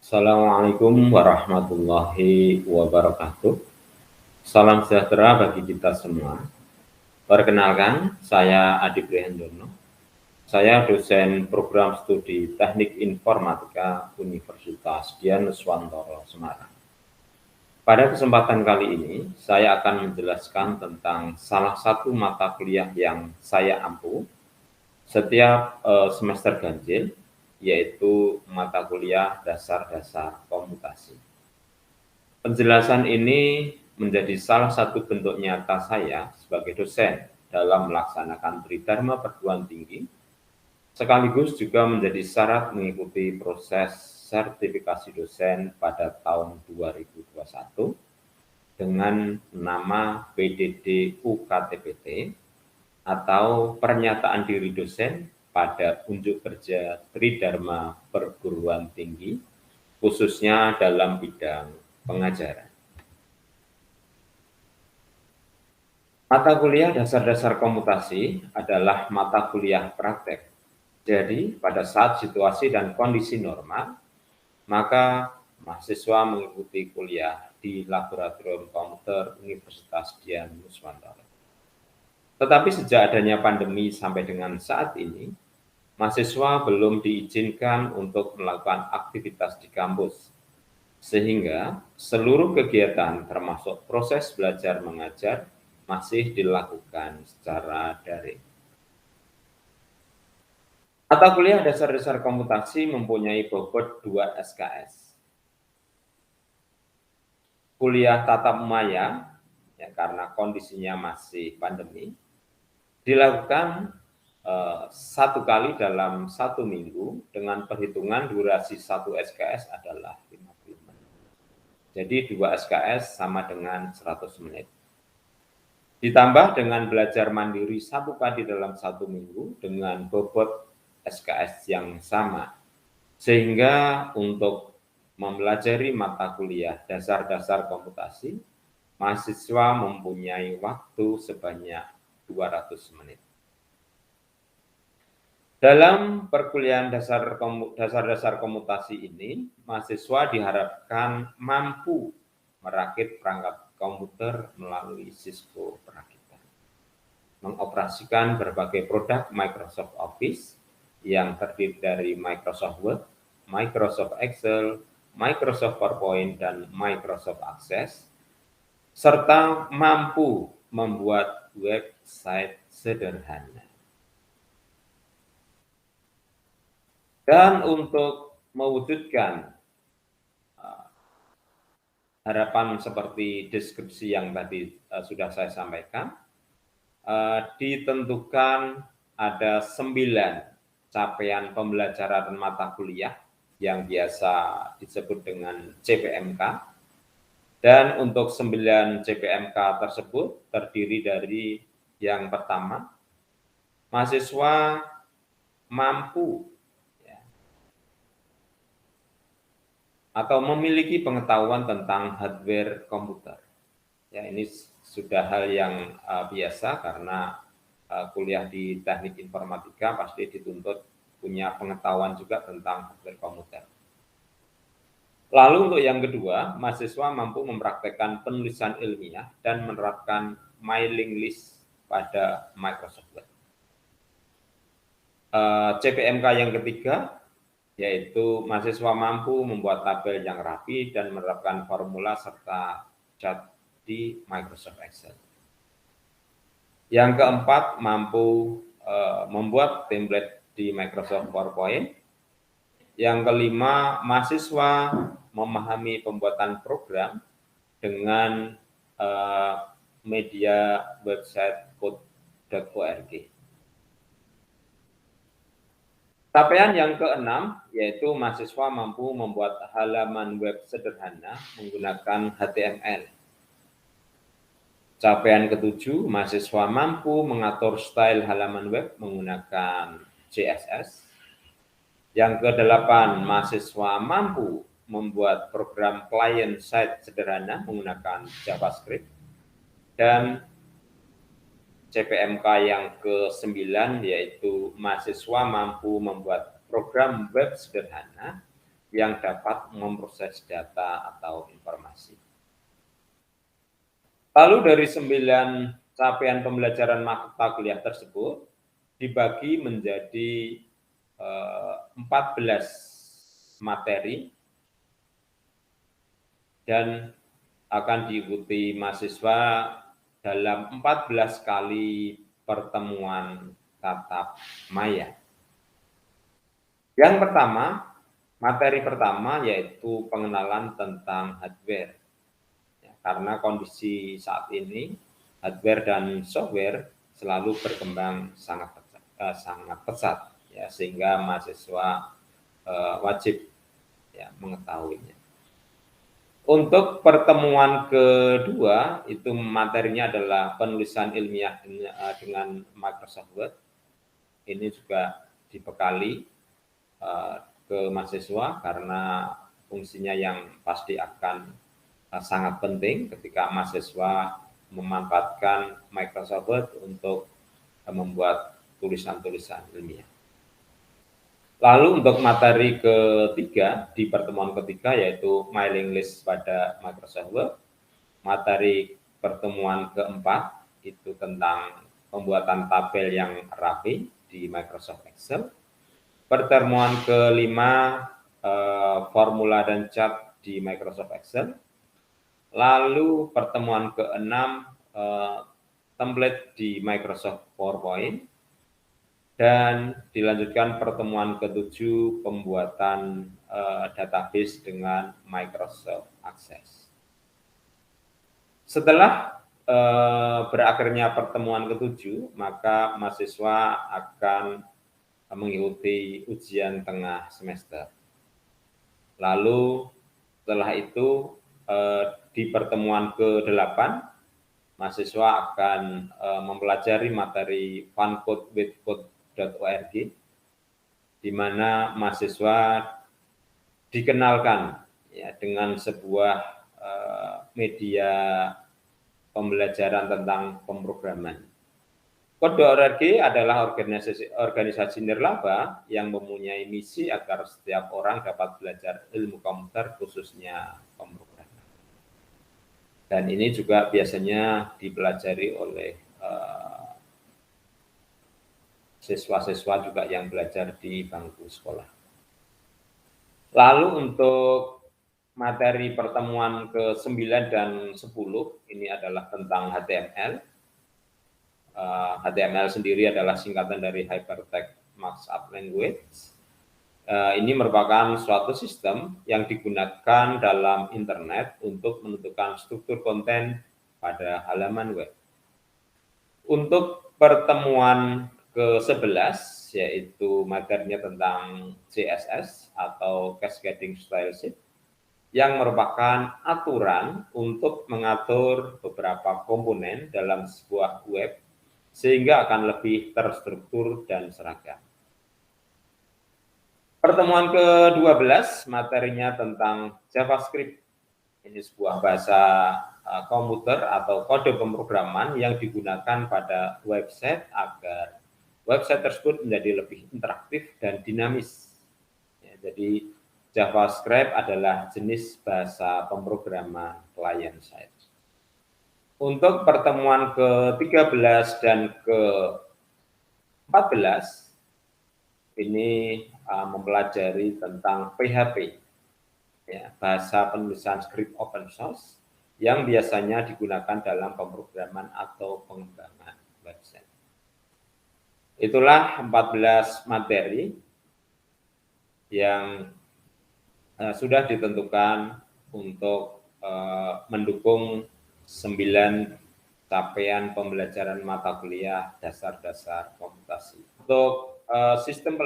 Assalamualaikum warahmatullahi wabarakatuh. Salam sejahtera bagi kita semua. Perkenalkan, saya Adi Prihandono. Saya dosen program studi Teknik Informatika Universitas Dian Nuswantoro Semarang. Pada kesempatan kali ini, saya akan menjelaskan tentang salah satu mata kuliah yang saya ampu setiap semester ganjil, yaitu mata kuliah dasar-dasar komputasi. Penjelasan ini menjadi salah satu bentuk nyata saya sebagai dosen dalam melaksanakan Tridharma Perguruan Tinggi, sekaligus juga menjadi syarat mengikuti proses sertifikasi dosen pada tahun 2021 dengan nama PDD UKTPT atau Pernyataan Diri Dosen pada Unjuk Kerja Tridharma Perguruan Tinggi, khususnya dalam bidang pengajaran. Mata kuliah dasar-dasar komputasi adalah mata kuliah praktek. Jadi, pada saat situasi dan kondisi normal, maka mahasiswa mengikuti kuliah di Laboratorium Komputer Universitas Dian Nuswantoro. Tetapi sejak adanya pandemi sampai dengan saat ini, mahasiswa belum diizinkan untuk melakukan aktivitas di kampus, sehingga seluruh kegiatan termasuk proses belajar mengajar masih dilakukan secara daring. Mata kuliah dasar-dasar komputasi mempunyai bobot 2 SKS. Kuliah tatap maya, ya karena kondisinya masih pandemi, dilakukan 1 kali dalam 1 minggu dengan perhitungan durasi 1 SKS adalah 50 menit. Jadi 2 SKS sama dengan 100 menit. Ditambah dengan belajar mandiri 1 kali dalam 1 minggu dengan bobot SKS yang sama. Sehingga untuk mempelajari mata kuliah dasar-dasar komputasi, mahasiswa mempunyai waktu sebanyak 200 menit. Dalam perkuliahan dasar-dasar komputasi ini, mahasiswa diharapkan mampu merakit perangkat komputer melalui Cisco perakitan, mengoperasikan berbagai produk Microsoft Office yang terdiri dari Microsoft Word, Microsoft Excel, Microsoft PowerPoint, dan Microsoft Access, serta mampu membuat website sederhana. Dan untuk mewujudkan harapan seperti deskripsi yang tadi sudah saya sampaikan, ditentukan ada 9 capaian pembelajaran mata kuliah yang biasa disebut dengan CPMK. Dan untuk 9 CPMK tersebut terdiri dari yang pertama, mahasiswa mampu atau memiliki pengetahuan tentang hardware komputer. Ya, ini sudah hal yang biasa karena kuliah di teknik informatika pasti dituntut punya pengetahuan juga tentang hardware komputer. Lalu untuk yang kedua, mahasiswa mampu mempraktekkan penulisan ilmiah dan menerapkan mailing list pada Microsoft Word. CPMK yang ketiga, yaitu mahasiswa mampu membuat tabel yang rapi dan menerapkan formula serta chart di Microsoft Excel. Yang keempat, mampu membuat template di Microsoft PowerPoint. Yang kelima, mahasiswa memahami pembuatan program dengan media website code.org. Capaian yang keenam, yaitu mahasiswa mampu membuat halaman web sederhana menggunakan HTML. Capaian ketujuh, mahasiswa mampu mengatur style halaman web menggunakan CSS. Yang kedelapan, mahasiswa mampu membuat program client side sederhana menggunakan JavaScript. Dan CPMK yang ke-9 yaitu mahasiswa mampu membuat program web sederhana yang dapat memproses data atau informasi. Lalu dari 9 capaian pembelajaran mata kuliah tersebut dibagi menjadi 14 materi dan akan diikuti mahasiswa dalam 14 kali pertemuan tatap maya. Yang pertama, materi pertama yaitu pengenalan tentang hardware. Ya, karena kondisi saat ini hardware dan software selalu berkembang sangat pesat, ya, sehingga mahasiswa wajib ya mengetahuinya. Untuk pertemuan kedua itu materinya adalah penulisan ilmiah dengan Microsoft Word. Ini juga dibekali ke mahasiswa karena fungsinya yang pasti akan sangat penting ketika mahasiswa memanfaatkan Microsoft Word untuk membuat tulisan-tulisan ilmiah. Lalu untuk materi ketiga, di pertemuan ketiga yaitu mailing list pada Microsoft Word. Materi pertemuan keempat itu tentang pembuatan tabel yang rapi di Microsoft Excel. Pertemuan kelima, formula dan chart di Microsoft Excel. Lalu pertemuan keenam, template di Microsoft PowerPoint. Dan dilanjutkan pertemuan ketujuh, pembuatan database dengan Microsoft Access. Setelah berakhirnya pertemuan ketujuh, maka mahasiswa akan mengikuti ujian tengah semester. Lalu setelah itu di pertemuan ke-8, mahasiswa akan mempelajari materi funcode.with.code.org, di mana mahasiswa dikenalkan ya dengan sebuah media pembelajaran tentang pemrograman. Code.org adalah organisasi nirlaba yang mempunyai misi agar setiap orang dapat belajar ilmu komputer, khususnya pemrograman. Dan ini juga biasanya dipelajari oleh siswa-siswa juga yang belajar di bangku sekolah. Lalu untuk materi pertemuan ke-9 dan 10 ini adalah tentang HTML. HTML sendiri adalah singkatan dari Hypertext Markup Language. Ini merupakan suatu sistem yang digunakan dalam internet untuk menentukan struktur konten pada halaman web. Untuk pertemuan ke-11 yaitu materinya tentang CSS atau Cascading Style Sheet, yang merupakan aturan untuk mengatur beberapa komponen dalam sebuah web sehingga akan lebih terstruktur dan seragam. Pertemuan ke-12 materinya tentang JavaScript. Ini sebuah bahasa komputer atau kode pemrograman yang digunakan pada website agar website tersebut menjadi lebih interaktif dan dinamis. Ya, jadi JavaScript adalah jenis bahasa pemrograman client side. Untuk pertemuan ke-13 dan ke-14 ini mempelajari tentang PHP, ya, bahasa penulisan script open source yang biasanya digunakan dalam pemrograman atau pengembangan website. Itulah 14 materi yang sudah ditentukan untuk mendukung 9 capaian pembelajaran mata kuliah dasar-dasar komputasi. Untuk sistem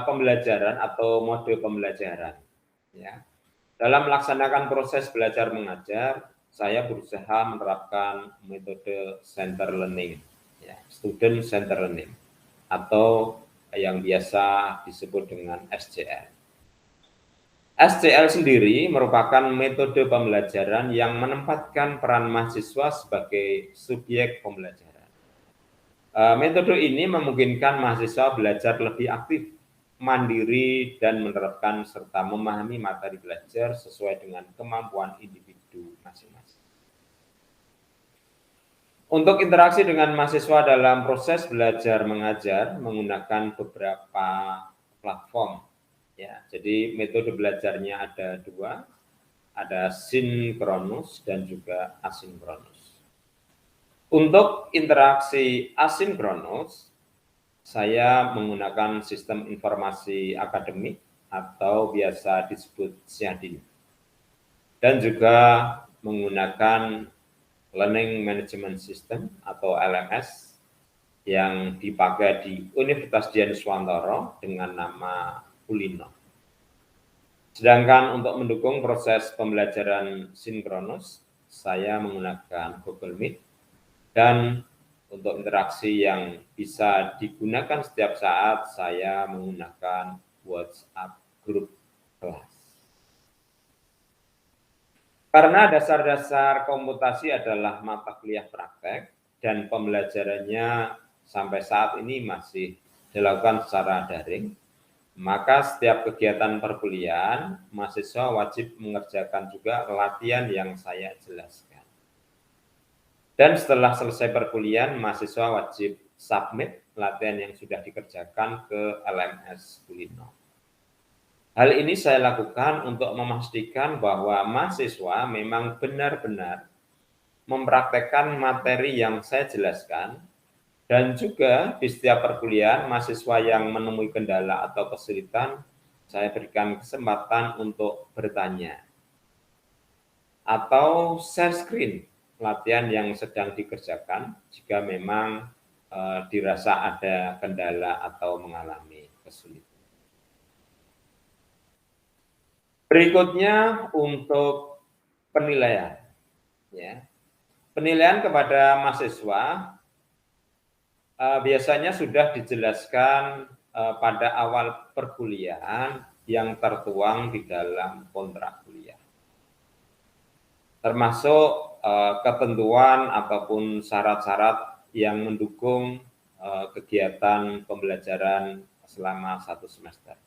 pembelajaran atau mode pembelajaran, ya. Dalam melaksanakan proses belajar mengajar, saya berusaha menerapkan metode center learning, ya, student center learning, atau yang biasa disebut dengan SCL. SCL sendiri merupakan metode pembelajaran yang menempatkan peran mahasiswa sebagai subjek pembelajaran. Metode ini memungkinkan mahasiswa belajar lebih aktif mandiri dan menerapkan serta memahami materi belajar sesuai dengan kemampuan individu masing-masing. Untuk interaksi dengan mahasiswa dalam proses belajar mengajar menggunakan beberapa platform. Ya, jadi metode belajarnya ada dua, ada sinkronus dan juga asinkronus. Untuk interaksi asinkronus, saya menggunakan sistem informasi akademik atau biasa disebut SIADIN. Dan juga menggunakan Learning Management System atau LMS yang dipakai di Universitas Dian Swantoro dengan nama Ulino. Sedangkan untuk mendukung proses pembelajaran sinkronus, saya menggunakan Google Meet, dan untuk interaksi yang bisa digunakan setiap saat, saya menggunakan WhatsApp Group kelas. Karena dasar-dasar komputasi adalah mata kuliah praktek dan pembelajarannya sampai saat ini masih dilakukan secara daring, maka setiap kegiatan perkuliahan, mahasiswa wajib mengerjakan juga latihan yang saya jelaskan. Dan setelah selesai perkuliahan, mahasiswa wajib submit latihan yang sudah dikerjakan ke LMS Ulino. Hal ini saya lakukan untuk memastikan bahwa mahasiswa memang benar-benar mempraktekkan materi yang saya jelaskan, dan juga di setiap perkuliahan mahasiswa yang menemui kendala atau kesulitan, saya berikan kesempatan untuk bertanya atau share screen latihan yang sedang dikerjakan jika memang dirasa ada kendala atau mengalami kesulitan. Berikutnya untuk penilaian. Ya. Penilaian kepada mahasiswa biasanya sudah dijelaskan pada awal perkuliahan yang tertuang di dalam kontrak kuliah. Termasuk ketentuan ataupun syarat-syarat yang mendukung kegiatan pembelajaran selama 1 semester.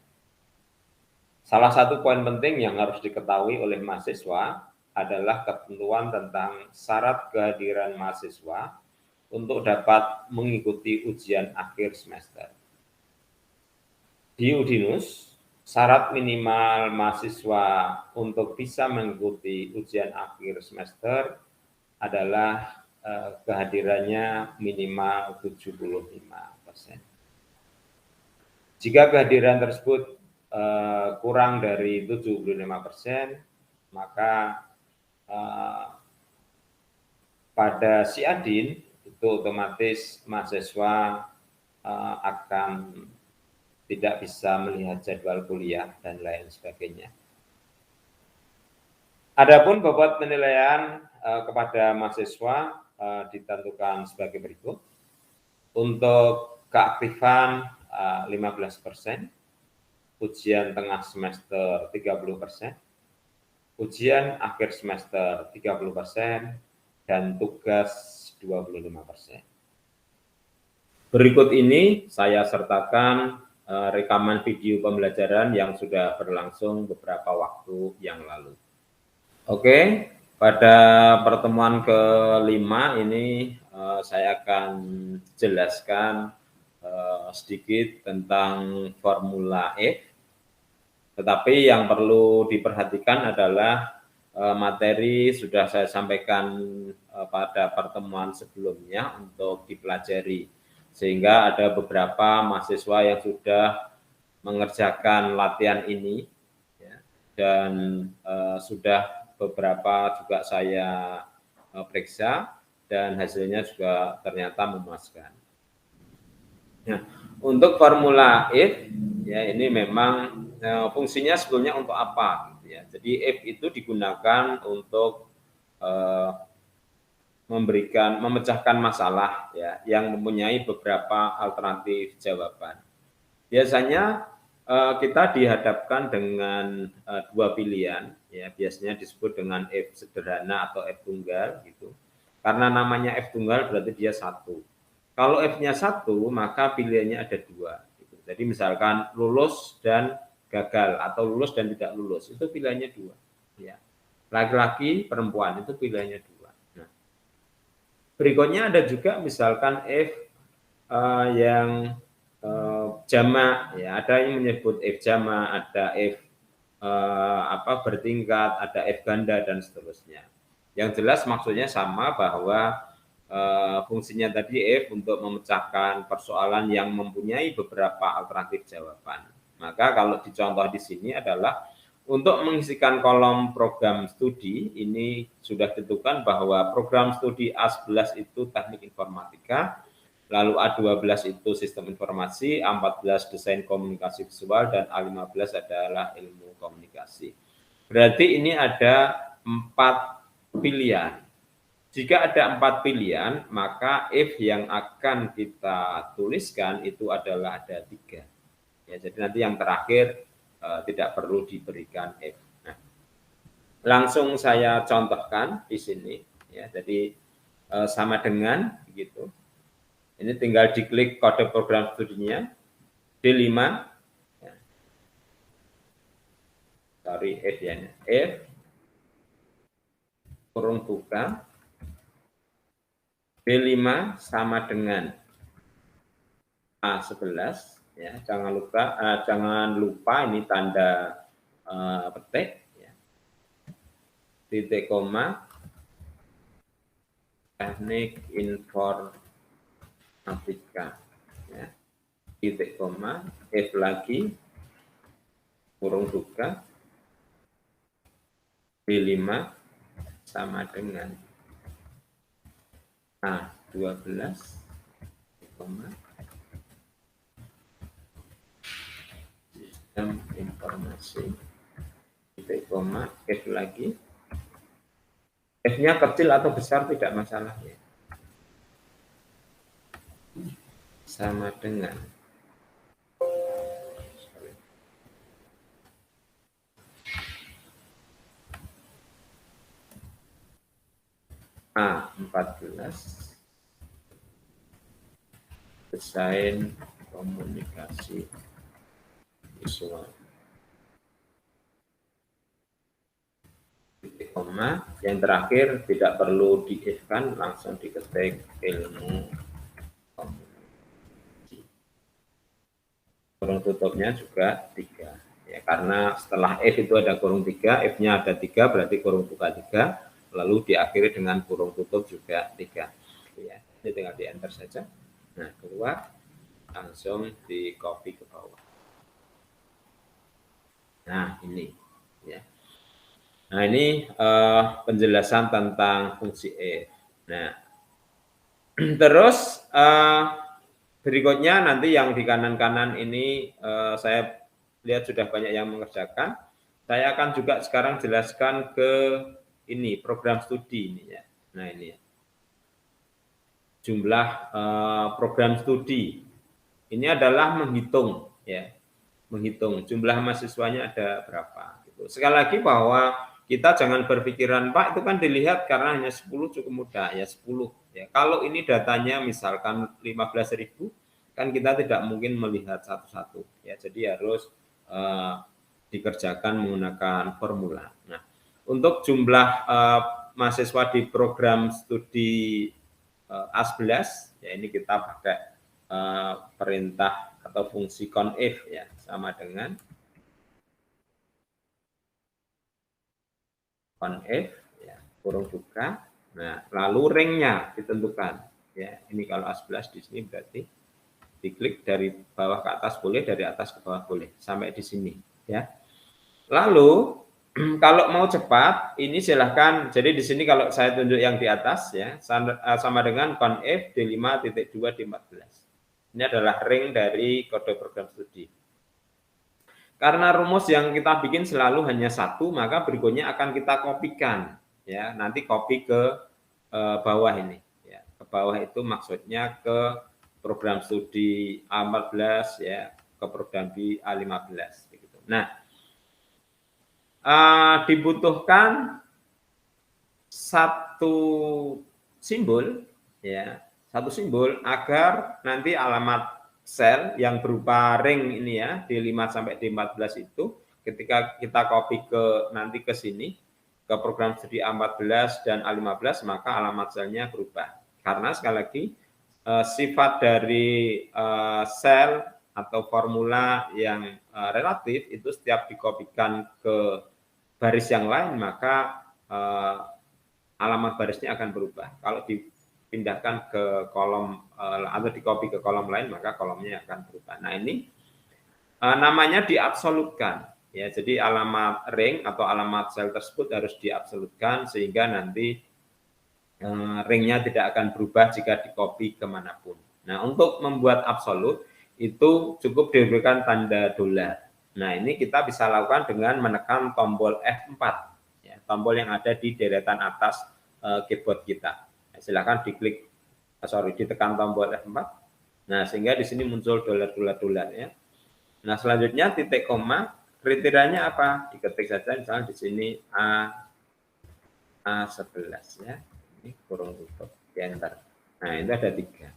Salah satu poin penting yang harus diketahui oleh mahasiswa adalah ketentuan tentang syarat kehadiran mahasiswa untuk dapat mengikuti ujian akhir semester. Di Udinus, syarat minimal mahasiswa untuk bisa mengikuti ujian akhir semester adalah kehadirannya minimal 75%. Jika kehadiran tersebut kurang dari 75%, maka pada SIADIN itu otomatis mahasiswa akan tidak bisa melihat jadwal kuliah dan lain sebagainya. Adapun bobot penilaian kepada mahasiswa ditentukan sebagai berikut. Untuk keaktifan 15%, ujian tengah semester 30%, ujian akhir semester 30%, dan tugas 25%. Berikut ini saya sertakan rekaman video pembelajaran yang sudah berlangsung beberapa waktu yang lalu. Oke, pada pertemuan kelima ini saya akan jelaskan sedikit tentang formula F. Tetapi yang perlu diperhatikan adalah materi sudah saya sampaikan pada pertemuan sebelumnya untuk dipelajari, sehingga ada beberapa mahasiswa yang sudah mengerjakan latihan ini, ya, dan sudah beberapa juga saya periksa dan hasilnya juga ternyata memuaskan. Nah, untuk formula if, ya ini memang fungsinya sebetulnya untuk apa? Gitu ya. Jadi if itu digunakan untuk memecahkan masalah, ya, yang mempunyai beberapa alternatif jawaban. Biasanya kita dihadapkan dengan dua pilihan, ya, biasanya disebut dengan if sederhana atau if tunggal, gitu. Karena namanya if tunggal berarti dia satu. Kalau F-nya 1, maka pilihannya ada 2. Gitu. Jadi misalkan lulus dan gagal atau lulus dan tidak lulus, itu pilihannya 2. Ya. Laki-laki, perempuan itu pilihannya 2. Nah, berikutnya ada juga misalkan if yang jamak, ya ada yang menyebut if jamak, ada if bertingkat, ada if ganda dan seterusnya. Yang jelas maksudnya sama bahwa fungsinya tadi if untuk memecahkan persoalan yang mempunyai beberapa alternatif jawaban. Maka kalau dicontoh di sini adalah untuk mengisikan kolom program studi, ini sudah ditentukan bahwa program studi A11 itu teknik informatika, lalu A12 itu sistem informasi, A14 desain komunikasi visual, dan A15 adalah ilmu komunikasi. Berarti ini ada 4 pilihan. Jika ada 4 pilihan, maka if yang akan kita tuliskan itu adalah ada 3. Ya, jadi nanti yang terakhir tidak perlu diberikan if. Nah, langsung saya contohkan di sini. Ya, jadi sama dengan begitu. Ini tinggal diklik kode program studinya D5. Ya. Sorry, if ya. If kurung buka B5 sama dengan A11. Ya, jangan lupa ini tanda petik, ya. Titik koma, teknik informatika, ya. Titik koma, if lagi, kurung buka, B5 sama dengan A12, koma, sistem informasi, titik koma, if lagi, F-nya kecil atau besar tidak masalah, ya. Sama dengan A14 desain komunikasi visual. Titik koma, yang terakhir tidak perlu di-if-kan, langsung diketik ilmu komunikasi. Kurung tutupnya juga 3. Ya, karena setelah if itu ada kurung 3, if-nya ada 3, berarti kurung buka 3, lalu diakhiri dengan kurung tutup juga 3. Ya, ini tinggal di enter saja. Nah, keluar, langsung di copy ke bawah. Nah, ini, ya. Nah, ini penjelasan tentang fungsi if. Nah, terus berikutnya nanti yang di kanan-kanan ini saya lihat sudah banyak yang mengerjakan. Saya akan juga sekarang jelaskan ke ini program studi ini, ya. Nah, ini ya. Jumlah program studi ini adalah menghitung, ya, menghitung jumlah mahasiswanya ada berapa. Gitu. Sekali lagi bahwa kita jangan berpikiran, Pak, itu kan dilihat karena hanya 10 cukup mudah, ya 10. Ya, kalau ini datanya misalkan 15.000, kan kita tidak mungkin melihat satu-satu. Ya, jadi harus dikerjakan menggunakan formula. Nah, untuk jumlah mahasiswa di program studi A11, ya ini kita pakai perintah atau fungsi conif, ya, sama dengan conif, ya, kurung buka. Nah, lalu ringnya ditentukan, ya. Ini kalau A11 di sini berarti diklik dari bawah ke atas boleh, dari atas ke bawah boleh, sampai di sini, ya. Lalu kalau mau cepat, ini silahkan. Jadi di sini kalau saya tunjuk yang di atas, ya, sama dengan conif D5.2 D14. Ini adalah ring dari kode program studi. Karena rumus yang kita bikin selalu hanya satu, maka berikutnya akan kita kopikan, ya. Nanti copy ke bawah ini, ya. Ke bawah itu maksudnya ke program studi A14, ya, ke program di A15 begitu. Nah, dibutuhkan satu simbol, ya, satu simbol agar nanti alamat sel yang berupa ring ini ya, D5 sampai D14 itu, ketika kita copy nanti ke sini, ke program studi A14 dan A15, maka alamat selnya berubah. Karena sekali lagi, sifat dari sel atau formula yang relatif itu setiap dikopikan ke baris yang lain, maka alamat barisnya akan berubah. Kalau dipindahkan ke kolom atau dikopi ke kolom lain, maka kolomnya akan berubah. Nah, ini namanya diabsolutkan. Ya, jadi alamat ring atau alamat sel tersebut harus diabsolutkan sehingga nanti ringnya tidak akan berubah jika dikopi kemanapun. Nah, untuk membuat absolut itu cukup diberikan tanda dolar. Nah, ini kita bisa lakukan dengan menekan tombol F4, ya, tombol yang ada di deretan atas keyboard kita. Nah, silakan ditekan tombol F4. Nah, sehingga di sini muncul dolar ya. Nah, selanjutnya titik koma, kriterianya apa? Diketik saja misalnya di sini A11 ya. Ini kurung tutup, di enter. Nah, itu ada 3.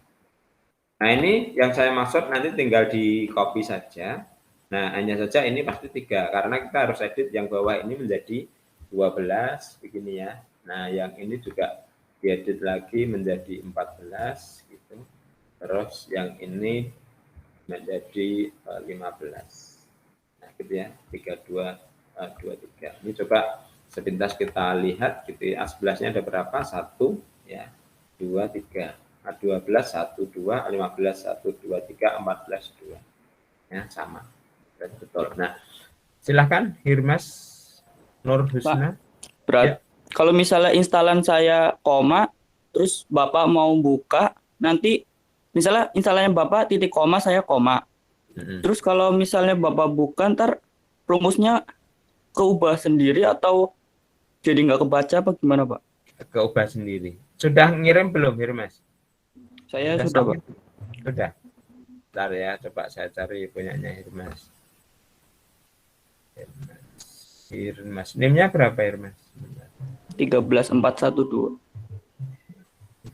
Nah, ini yang saya maksud nanti tinggal di copy saja. Nah, hanya saja ini pasti 3, karena kita harus edit yang bawah ini menjadi 12, begini ya. Nah, yang ini juga diedit lagi menjadi 14, gitu. Terus yang ini menjadi 15. Nah, gitu ya, 32, 23. Ini coba sepintas kita lihat gitu ya, A11-nya ada berapa? 1 ya, 2, 3. A12 1, 2, A15 1, 2, 3, 14 2. Ya, sama. Betul. Nah, silakan Hirmas Nur Husna. Ya. Kalau misalnya instalan saya koma, terus Bapak mau buka, nanti misalnya instalannya Bapak titik koma, saya koma. Terus kalau misalnya Bapak buka, ntar rumusnya keubah sendiri atau jadi nggak kebaca apa gimana, Pak? Keubah sendiri. Sudah ngirim belum, Hirmas? Saya sudah, Pak. Sudah. Bentar ya, coba saya cari punyanya Hirmas. Hirmas. NIM-nya berapa, Hirmas? 13412.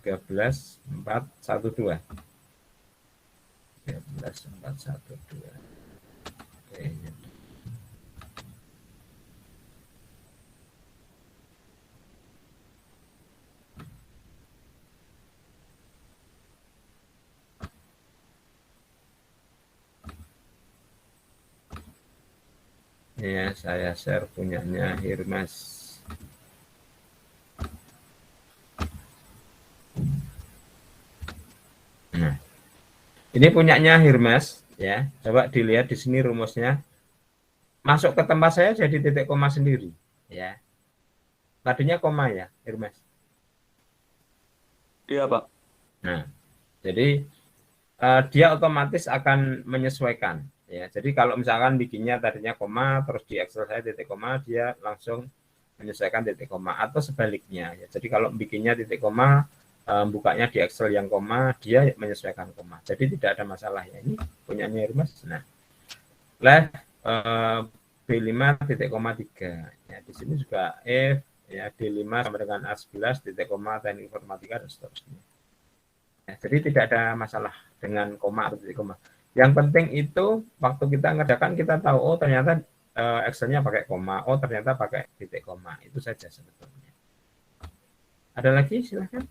13412. 13412. Oke. Ya, saya share punyanya Hirmas. Nah, ini punyanya Hirmas ya. Coba dilihat di sini rumusnya. Masuk ke tempat saya jadi titik koma sendiri ya. Tadinya koma ya, Hirmas. Iya, Pak. Nah, jadi dia otomatis akan menyesuaikan ya. Jadi kalau misalkan bikinnya tadinya koma, terus di Excel saya titik koma, dia langsung menyesuaikan titik koma atau sebaliknya ya. Jadi kalau bikinnya titik koma, bukanya di Excel yang koma, dia menyesuaikan koma. Jadi tidak ada masalah ya. Ini punyanya Hermes. Nah, B5 titik koma 3 ya. Di sini juga F ya, D5 sama dengan A11 titik koma teknik informatika dan seterusnya. Ya, jadi tidak ada masalah dengan koma atau titik koma. Yang penting itu waktu kita ngerjakan kita tahu, oh ternyata Excel-nya pakai koma, oh ternyata pakai titik koma. Itu saja sebetulnya. Ada lagi silahkan.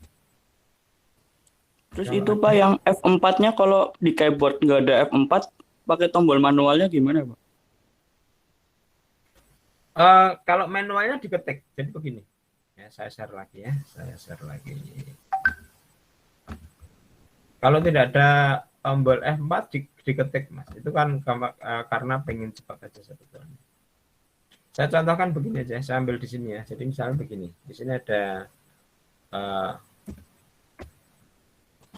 Terus kalau itu Pak yang F4-nya kalau di keyboard nggak ada F4, pakai tombol manualnya gimana, Pak? Kalau manualnya diketik, jadi begini. Ya, saya share lagi ya, saya share lagi. Kalau tidak ada tombol F4 diketik Mas, itu kan karena pengen cepat aja sebetulnya. Saya contohkan begini aja, saya ambil di sini ya. Jadi misalnya begini, di sini ada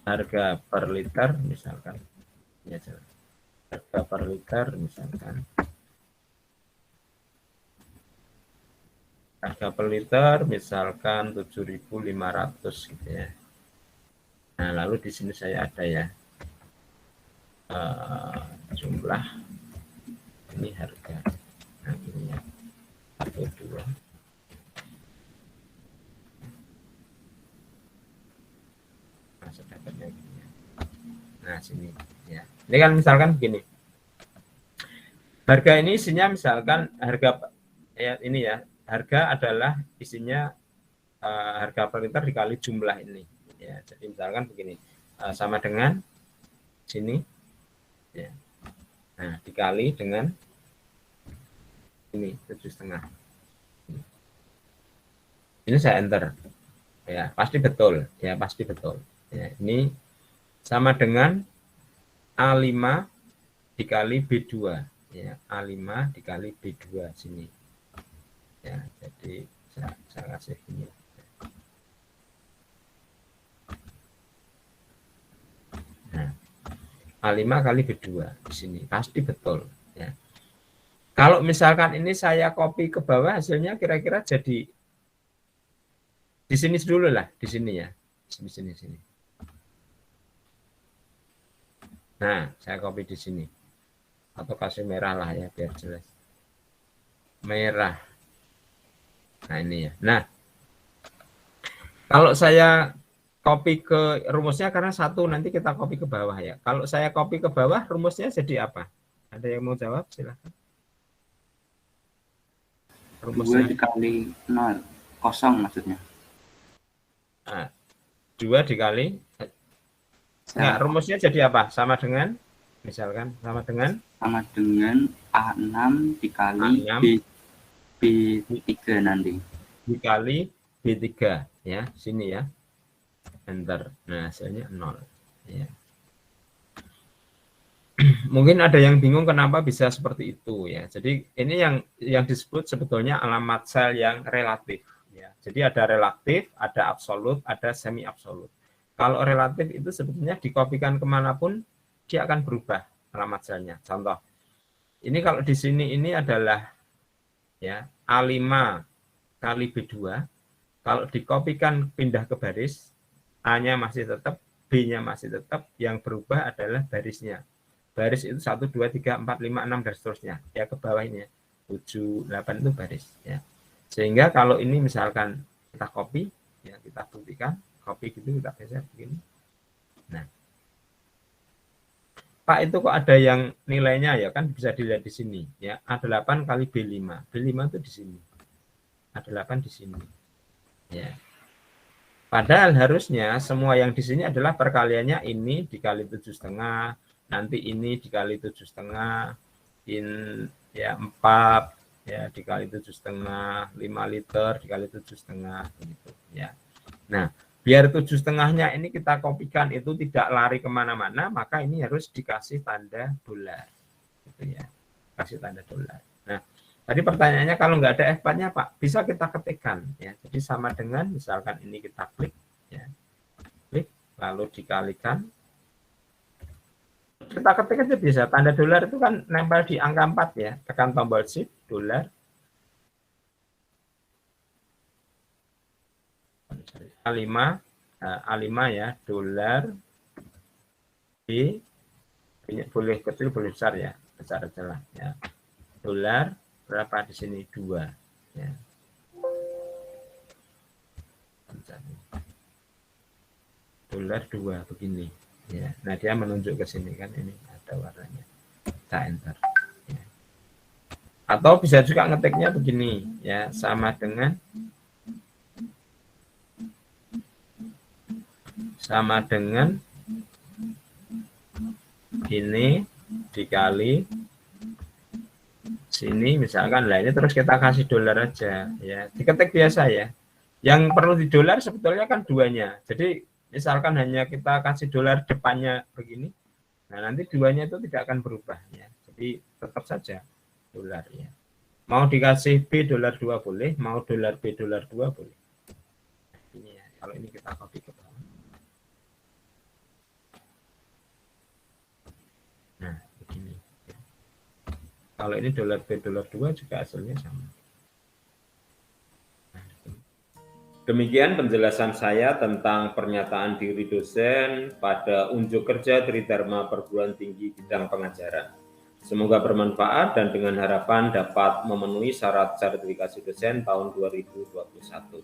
harga per liter misalkan, ya harga per liter misalkan. Harga per liter misalkan 7.500 gitu ya. Nah, lalu di sini saya ada ya jumlah ini harga. Nah, ini ya. 1, 2. Nah, sedapatnya gini ya. Nah, sini ya. Ini kan misalkan begini. Harga ini isinya misalkan harga ya ini ya, harga adalah isinya harga per liter dikali jumlah ini. Ya, jadi misalkan begini, sama dengan sini, ya. Nah, dikali dengan ini 7,5. Ini saya enter, ya pasti betul, ya pasti betul. Ya, ini sama dengan A5 dikali B2, ya A5 dikali B2 sini. Ya, jadi saya kasih ini. Nah, A5 kali B2 di sini pasti betul, ya. Kalau misalkan ini saya copy ke bawah, hasilnya kira-kira jadi di sini dulu lah, di sini ya, sini. Nah, saya copy di sini atau kasih merah lah ya biar jelas. Merah. Nah ini ya. Nah, kalau saya copy ke rumusnya karena satu, nanti kita copy ke bawah ya. Kalau saya copy ke bawah, rumusnya jadi apa? Ada yang mau jawab? Silahkan. Rumusnya 2 dikali 0, kosong maksudnya. Nah, 2 dikali. Nah, rumusnya jadi apa? Sama dengan, misalkan, sama dengan A6 dikali B3 nanti. Dikali B3, ya, sini ya. Enter. Nah, hasilnya 0. Ya. Mungkin ada yang bingung kenapa bisa seperti itu ya. Jadi ini yang disebut sebetulnya alamat sel yang relatif ya. Jadi ada relatif, ada absolut, ada semi absolut. Kalau relatif itu sebetulnya dikopikan kemanapun dia akan berubah alamat selnya. Contoh, ini kalau di sini ini adalah ya A5 kali B2. Kalau dikopikan pindah ke baris, A-nya masih tetap, B-nya masih tetap, yang berubah adalah barisnya. Baris itu 1, 2, 3, 4, 5, 6 dan seterusnya. Ya ke bawah ini ya. 7, 8 itu baris ya. Sehingga kalau ini misalkan kita copy ya, kita buktikan copy gitu, kita geser begini. Nah, Pak itu kok ada yang nilainya ya kan bisa dilihat di sini ya. A8 kali B5. B5 itu di sini. A8 di sini. Ya. Padahal harusnya semua yang di sini adalah perkaliannya ini dikali 7,5, nanti ini dikali 7,5, ya 4 ya dikali 7,5, 5 liter dikali 7,5 begitu ya. Nah, biar 7,5-nya ini kita kopikan itu tidak lari kemana-mana, maka ini harus dikasih tanda dolar, gitu ya, kasih tanda dolar. Nah, tadi pertanyaannya kalau nggak ada F4-nya Pak, bisa kita ketikkan ya. Jadi sama dengan misalkan ini kita klik ya. Klik lalu dikalikan. Kita ketik aja bisa. Tanda dolar itu kan nempel di angka 4 ya. Tekan tombol shift dolar. A5 A5 ya, dolar B boleh kecil boleh besar ya. Besar aja lah ya. Dolar berapa di sini 2 ya. Dolar 2 begini ya. Nah, dia menunjuk ke sini kan, ini ada warnanya. Kita enter ya. Atau bisa juga ngetiknya begini ya, sama dengan ini dikali sini misalkan lah, ini terus kita kasih dolar aja ya, diketik biasa ya. Yang perlu di dolar sebetulnya kan duanya. Jadi misalkan hanya kita kasih dolar depannya begini, nah nanti duanya itu tidak akan berubah ya. Jadi tetap saja dolar ya. Mau dikasih B dolar 2 boleh, mau dolar B dolar 2 boleh. Ini ya, kalau ini kita copy ke bawah. Nah, begini. Kalau ini dolar B dolar 2 juga hasilnya sama. Demikian penjelasan saya tentang pernyataan diri dosen pada unjuk kerja Tridharma Perguruan Tinggi bidang pengajaran. Semoga bermanfaat dan dengan harapan dapat memenuhi syarat sertifikasi dosen tahun 2021.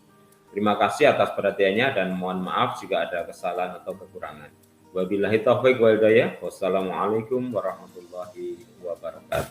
Terima kasih atas perhatiannya dan mohon maaf jika ada kesalahan atau kekurangan. Wabillahi taufiq wal hidayah. Wassalamualaikum warahmatullahi wabarakatuh.